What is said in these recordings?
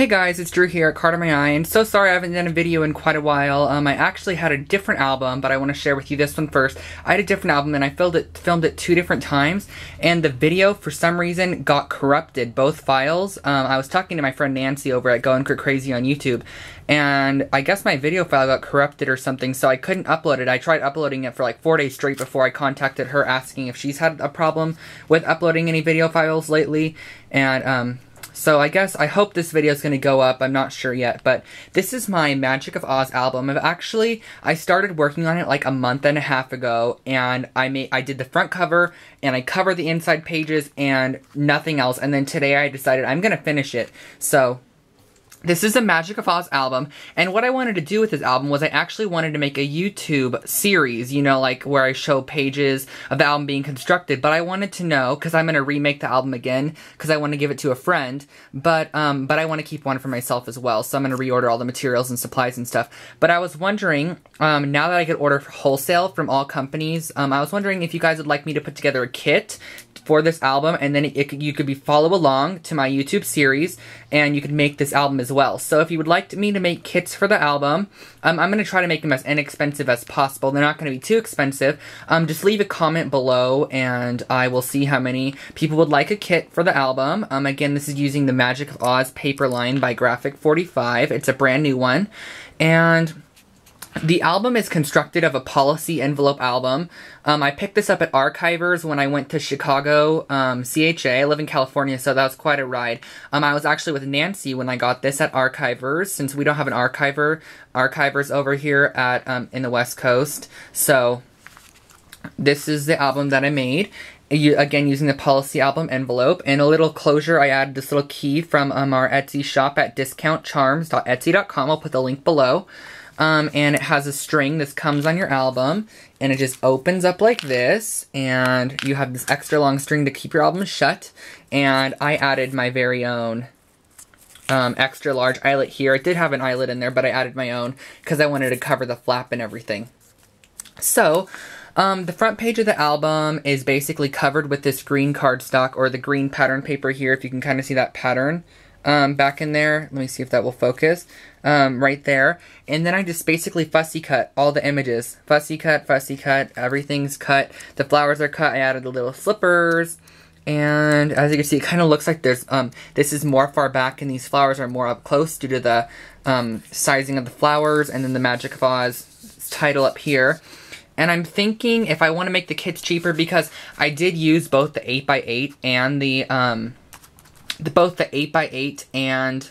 guys, it's Drew here at Card on My Eye, and so sorry I haven't done a video in quite a while. I actually had a different album, but I want to share with you this one first. I had a different album and I filmed it 2 different times, and the video, for some reason, got corrupted, both files. I was talking to my friend Nancy over at Going Crazy on YouTube, and I guess my video file got corrupted or something, so I couldn't upload it. I tried uploading it for like 4 days straight before I contacted her asking if she's had a problem with uploading any video files lately, and so I hope this video is going to go up. I'm not sure yet, but this is my Magic of Oz album. I started working on it like a month and a half ago, and I did the front cover, and I covered the inside pages, and nothing else, and then today I decided I'm going to finish it. So this is a Magic of Oz album, and what I wanted to do with this album was I actually wanted to make a YouTube series, you know, like where I show pages of the album being constructed, but I wanted to know, because I'm going to remake the album again, because I want to give it to a friend, but I want to keep one for myself as well, so I'm going to reorder all the materials and supplies and stuff. But I was wondering, now that I could order wholesale from all companies, I was wondering if you guys would like me to put together a kit for this album, and then you could follow along to my YouTube series, and you could make this album as well. So if you would like me to make kits for the album, I'm going to try to make them as inexpensive as possible. They're not going to be too expensive. Just leave a comment below, and I will see how many people would like a kit for the album. Again, this is using the Magic of Oz paper line by Graphic 45. It's a brand new one, and the album is constructed of a policy envelope album. I picked this up at Archivers when I went to Chicago, CHA. I live in California, so that was quite a ride. I was actually with Nancy when I got this at Archivers, since we don't have an Archivers over here at in the West Coast. So this is the album that I made. Again, using the policy album envelope. And a little closure, I added this little key from our Etsy shop at discountcharms.etsy.com. I'll put the link below. And it has a string. This comes on your album, and it just opens up like this, and you have this extra long string to keep your album shut. And I added my very own extra large eyelet here. It did have an eyelet in there, but I added my own because I wanted to cover the flap and everything. So the front page of the album is basically covered with this green cardstock, or the green pattern paper here, if you can kind of see that pattern back in there. Let me see if that will focus. Right there. And then I just basically fussy cut all the images. Fussy cut, everything's cut. The flowers are cut. I added the little slippers. And as you can see, it kind of looks like there's, this is more far back and these flowers are more up close due to the sizing of the flowers, and then the Magic of Oz title up here. And I'm thinking if I want to make the kits cheaper, because I did use both the 8x8 and the 8x8 and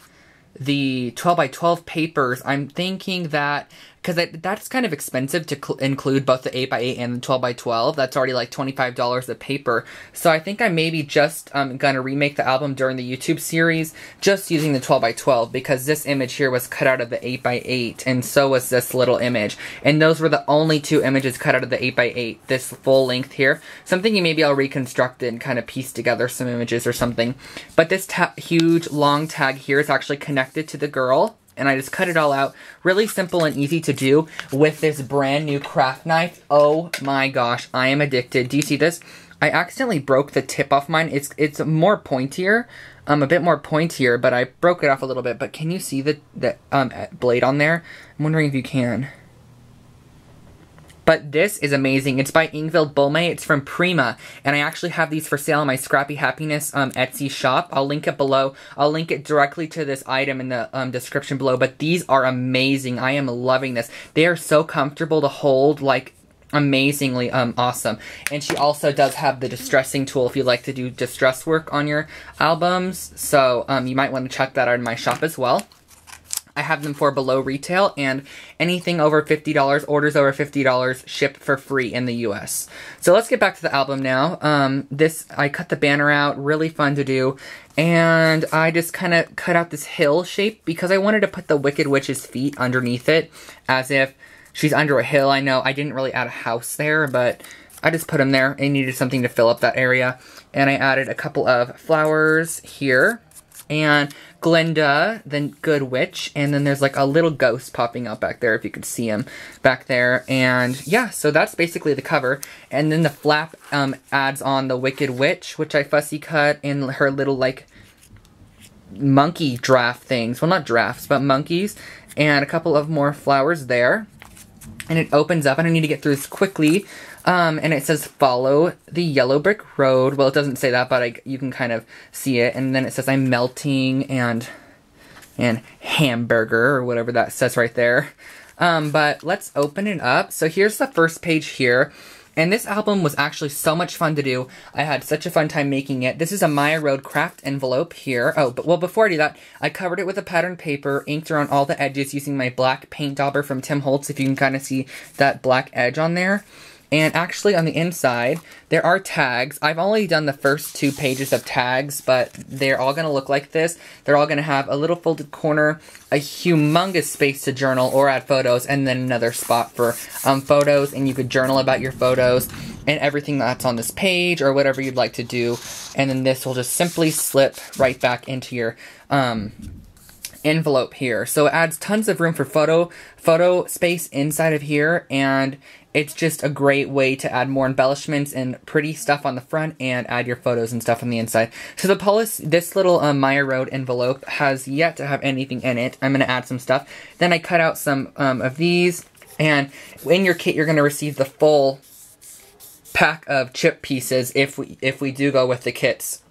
the 12x12 papers, I'm thinking that, because that's kind of expensive to include both the 8x8 and the 12x12. That's already like $25 a paper. So I think I maybe just gonna remake the album during the YouTube series just using the 12x12, because this image here was cut out of the 8x8, and so was this little image. And those were the only 2 images cut out of the 8x8, this full length here. So I'm thinking maybe I'll reconstruct it and kind of piece together some images or something. But this huge long tag here is actually connected to the girl, and I just cut it all out. Really simple and easy to do with this brand new craft knife. Oh my gosh, I am addicted. Do you see this? I accidentally broke the tip off mine. It's more pointier, a bit more pointier, but I broke it off a little bit. But can you see the blade on there? I'm wondering if you can. But this is amazing. It's by Ingvild Bulme. It's from Prima. And I actually have these for sale on my Scrappy Happiness Etsy shop. I'll link it below. I'll link it directly to this item in the description below. But these are amazing. I am loving this. They are so comfortable to hold, like amazingly awesome. And she also does have the distressing tool if you like to do distress work on your albums. So you might want to check that out in my shop as well. I have them for below retail, and anything over $50, orders over $50, shipped for free in the US. So let's get back to the album now. I cut the banner out, really fun to do, and I just kind of cut out this hill shape because I wanted to put the Wicked Witch's feet underneath it, as if she's under a hill. I know I didn't really add a house there, but I just put them there. I needed something to fill up that area, and I added a couple of flowers here, and Glinda, the Good Witch, and then there's like a little ghost popping up back there, if you could see him back there. And yeah, so that's basically the cover. And then the flap adds on the Wicked Witch, which I fussy cut in her little like monkey giraffe things. Well, not giraffes, but monkeys. And a couple of more flowers there. And it opens up, and I need to get through this quickly. And it says, follow the yellow brick road. Well, it doesn't say that, but you can kind of see it. And then it says, I'm melting, and hamburger, or whatever that says right there. But let's open it up. So here's the first page here. And this album was actually so much fun to do. I had such a fun time making it. This is a Maya Road craft envelope here. Oh, but well, before I do that, I covered it with a patterned paper, inked around all the edges using my black paint dauber from Tim Holtz, if you can kind of see that black edge on there. And actually on the inside, there are tags. I've only done the first 2 pages of tags, but they're all going to look like this. They're all going to have a little folded corner, a humongous space to journal or add photos, and then another spot for photos, and you could journal about your photos and everything that's on this page or whatever you'd like to do. And then this will just simply slip right back into your envelope here. So it adds tons of room for photo space inside of here, and it's just a great way to add more embellishments and pretty stuff on the front and add your photos and stuff on the inside. So this little Maya Road envelope has yet to have anything in it. I'm going to add some stuff. Then I cut out some of these, and in your kit you're going to receive the full pack of chip pieces if we do go with the kits.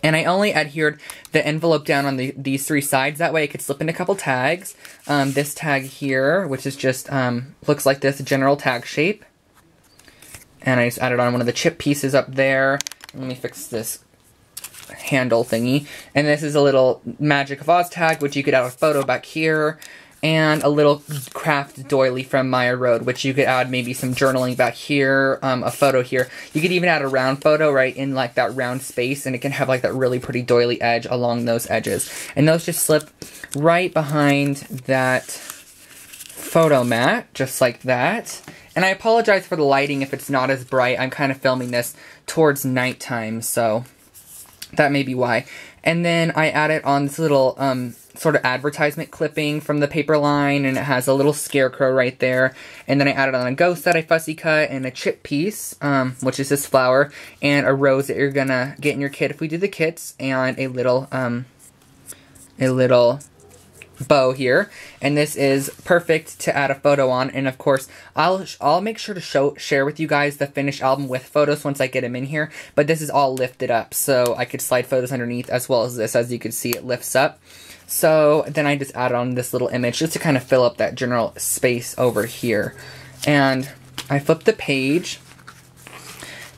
And I only adhered the envelope down on these 3 sides. That way I could slip in a couple tags. This tag here, which is just, looks like this, general tag shape. And I just added on one of the chip pieces up there. Let me fix this handle thingy. And this is a little Magic of Oz tag, which you could add a photo back here. And a little craft doily from Maya Road, which you could add maybe some journaling back here, a photo here. You could even add a round photo right in like that round space, and it can have like that really pretty doily edge along those edges. And those just slip right behind that photo mat, just like that. And I apologize for the lighting if it's not as bright. I'm kind of filming this towards nighttime, so that may be why. And then I added on this little sort of advertisement clipping from the paper line, and it has a little scarecrow right there. And then I added on a ghost that I fussy cut, and a chip piece, which is this flower, and a rose that you're gonna get in your kit if we do the kits, and a little bow here. And this is perfect to add a photo on. And of course, I'll make sure to share with you guys the finished album with photos once I get them in here. But this is all lifted up, so I could slide photos underneath as well as this. As you can see, it lifts up. So then I just added on this little image just to kind of fill up that general space over here. And I flipped the page,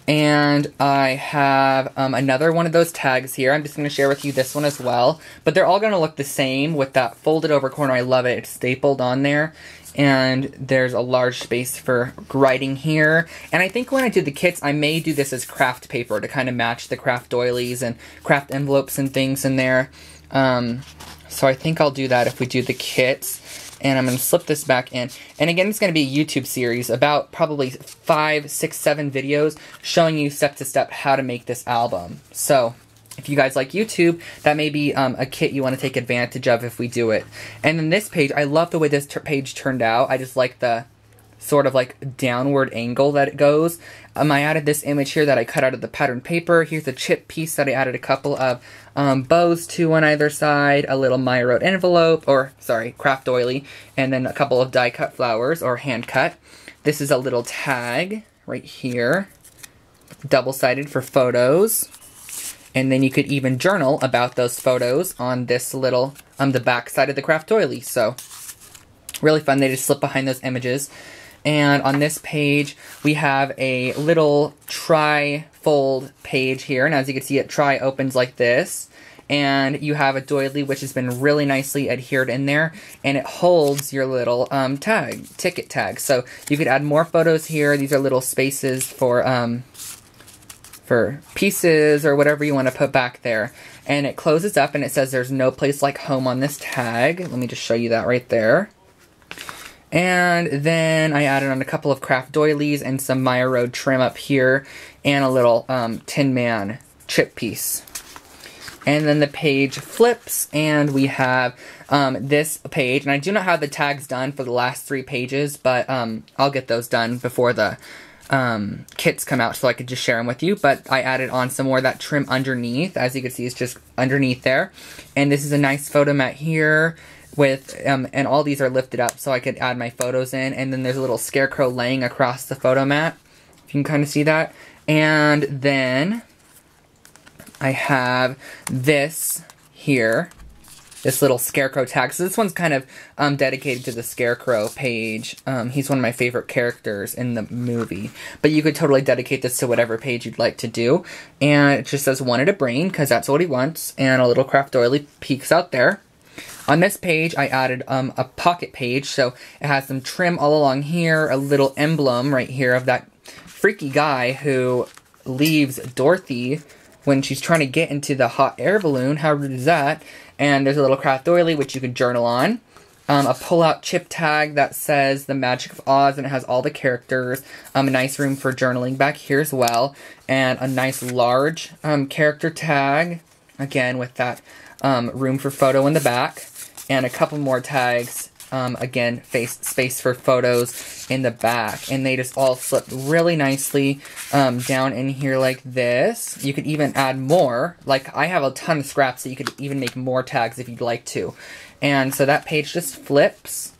and I have another one of those tags here. I'm just going to share with you this one as well. But they're all going to look the same with that folded over corner. I love it. It's stapled on there. And there's a large space for writing here. And I think when I do the kits, I may do this as craft paper to kind of match the craft doilies and craft envelopes and things in there. So I think I'll do that if we do the kits. And I'm going to slip this back in. And again, it's going to be a YouTube series, about probably 5, 6, 7 videos showing you step to step how to make this album. So if you guys like YouTube, that may be a kit you want to take advantage of if we do it. And then this page, I love the way this page turned out. I just like the sort of like downward angle that it goes. I added this image here that I cut out of the patterned paper. Here's a chip piece that I added a couple of bows to on either side, a little Maya Road envelope, or sorry, craft doily, and then a couple of die cut flowers or hand cut. This is a little tag right here, double-sided for photos. And then you could even journal about those photos on this little, the back side of the craft doily. So really fun. They just slip behind those images. And on this page, we have a little tri-fold page here. And as you can see, it opens like this. And you have a doily, which has been really nicely adhered in there. And it holds your little ticket tag. So you could add more photos here. These are little spaces for pieces or whatever you want to put back there. And it closes up and it says there's no place like home on this tag. Let me just show you that right there. And then I added on a couple of craft doilies and some Maya Road trim up here, and a little Tin Man chip piece. And then the page flips, and we have this page. And I do not have the tags done for the last 3 pages, but I'll get those done before the kits come out so I could just share them with you, but I added on some more of that trim underneath. As you can see, it's just underneath there. And this is a nice photo mat here with, and all these are lifted up so I could add my photos in. And then there's a little scarecrow laying across the photo mat, if you can kind of see that. And then I have this here, this little scarecrow tag. So this one's kind of dedicated to the scarecrow page. He's one of my favorite characters in the movie. But you could totally dedicate this to whatever page you'd like to do. And it just says wanted a brain, because that's what he wants. And a little craft doily peeks out there. On this page, I added a pocket page. So it has some trim all along here, a little emblem right here of that freaky guy who leaves Dorothy when she's trying to get into the hot air balloon. How rude is that? And there's a little craft doily, which you can journal on. A pull-out chip tag that says The Magic of Oz, and it has all the characters. A nice room for journaling back here as well. And a nice large character tag, again with that room for photo in the back. And a couple more tags, again, space for photos in the back. And they just all slip really nicely down in here like this. You could even add more. Like, I have a ton of scraps, so you could even make more tags if you'd like to. And so that page just flips.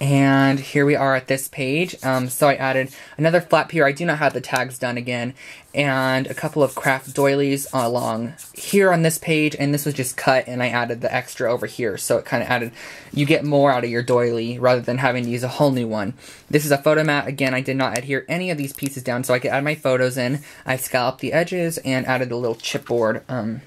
And here we are at this page. So I added another flap here. I do not have the tags done again. And a couple of craft doilies along here on this page. And this was just cut, and I added the extra over here. So it kind of added, you get more out of your doily rather than having to use a whole new one. This is a photo mat. Again, I did not adhere any of these pieces down so I could add my photos in. I scalloped the edges and added a little chipboard